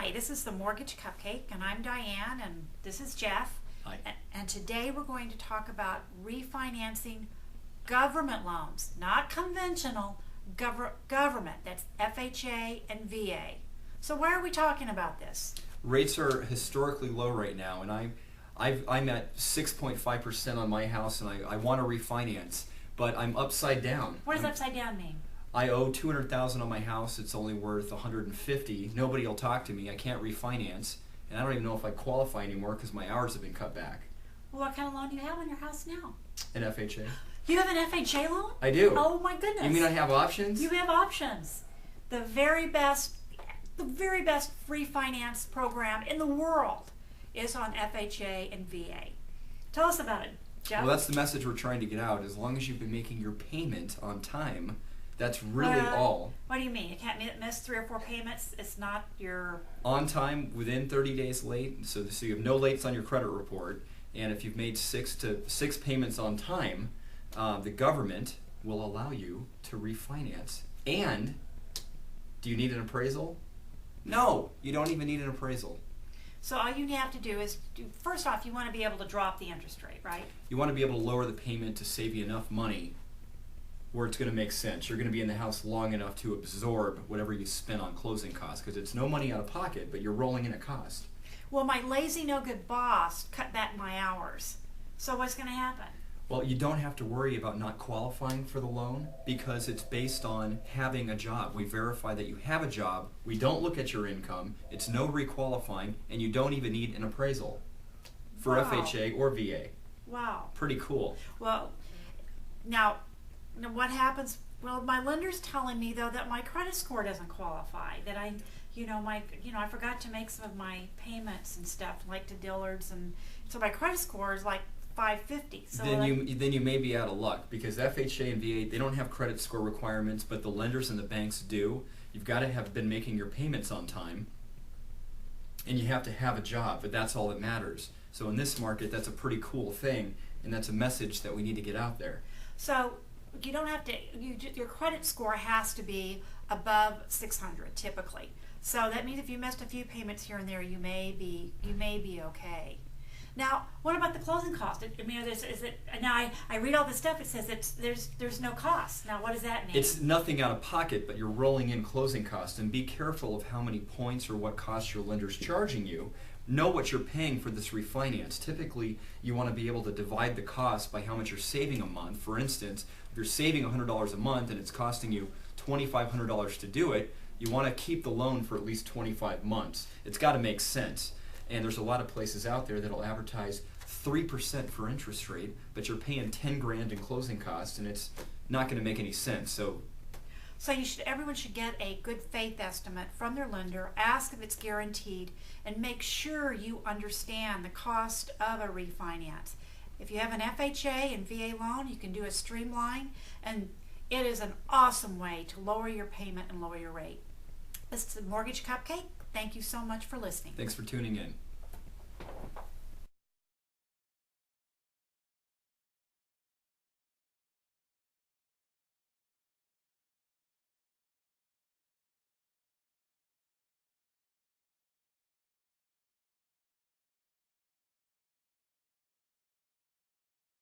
Hi, this is the Mortgage Cupcake, and I'm Diane, and this is Jeff. Hi. And today we're going to talk about refinancing government loans, not conventional, government. That's FHA and VA. So why are we talking about this? Rates are historically low right now, and I'm at 6.5% on my house, and I want to refinance, but I'm upside down. What does upside down mean? I owe $200,000 on my house. It's only worth $150,000. Nobody will talk to me. I can't refinance, and I don't even know if I qualify anymore because my hours have been cut back. Well, what kind of loan do you have on your house now? An FHA. You have an FHA loan? I do. Oh my goodness. You mean I have options? You have options. The very best refinance program in the world is on FHA and VA. Tell us about it, Jeff. Well, that's the message we're trying to get out. As long as you've been making your payment on time, that's really all. What do you mean? You can't miss 3 or 4 payments? It's not your... On time, within 30 days late, so you have no lates on your credit report, and if you've made 6 payments on time, the government will allow you to refinance. And, do you need an appraisal? No, you don't even need an appraisal. So all you have to do is, first off, you want to be able to drop the interest rate, right? You want to be able to lower the payment to save you enough money where it's going to make sense. You're going to be in the house long enough to absorb whatever you spend on closing costs, because it's no money out of pocket, but you're rolling in a cost. Well, my lazy, no-good boss cut back my hours. So what's going to happen? Well, you don't have to worry about not qualifying for the loan because it's based on having a job. We verify that you have a job. We don't look at your income. It's no requalifying, and you don't even need an appraisal for Wow. FHA or VA. Wow. Pretty cool. Well, now what happens? Well, my lender's telling me though that my credit score doesn't qualify. That I forgot to make some of my payments and stuff, like to Dillard's, and so my credit score is like 550. So then you may be out of luck because FHA and VA, they don't have credit score requirements, but the lenders and the banks do. You've got to have been making your payments on time, and you have to have a job, but that's all that matters. So in this market, that's a pretty cool thing, and that's a message that we need to get out there. So you don't have to. Your credit score has to be above 600 typically. So that means if you missed a few payments here and there, you may be okay. Now, what about the closing cost? I mean, now I read all this stuff. It says there's no cost. Now, what does that mean? It's nothing out of pocket, but you're rolling in closing costs. And be careful of how many points or what costs your lender's charging you. Know what you're paying for this refinance. Typically, you want to be able to divide the cost by how much you're saving a month. For instance, if you're saving $100 a month and it's costing you $2,500 to do it, you want to keep the loan for at least 25 months. It's got to make sense. And there's a lot of places out there that'll advertise 3% for interest rate, but you're paying 10 grand in closing costs, and it's not going to make any sense. So everyone should get a good faith estimate from their lender, ask if it's guaranteed, and make sure you understand the cost of a refinance. If you have an FHA and VA loan, you can do a streamline, and it is an awesome way to lower your payment and lower your rate. This is the Mortgage Cupcake. Thank you so much for listening. thanks for tuning in.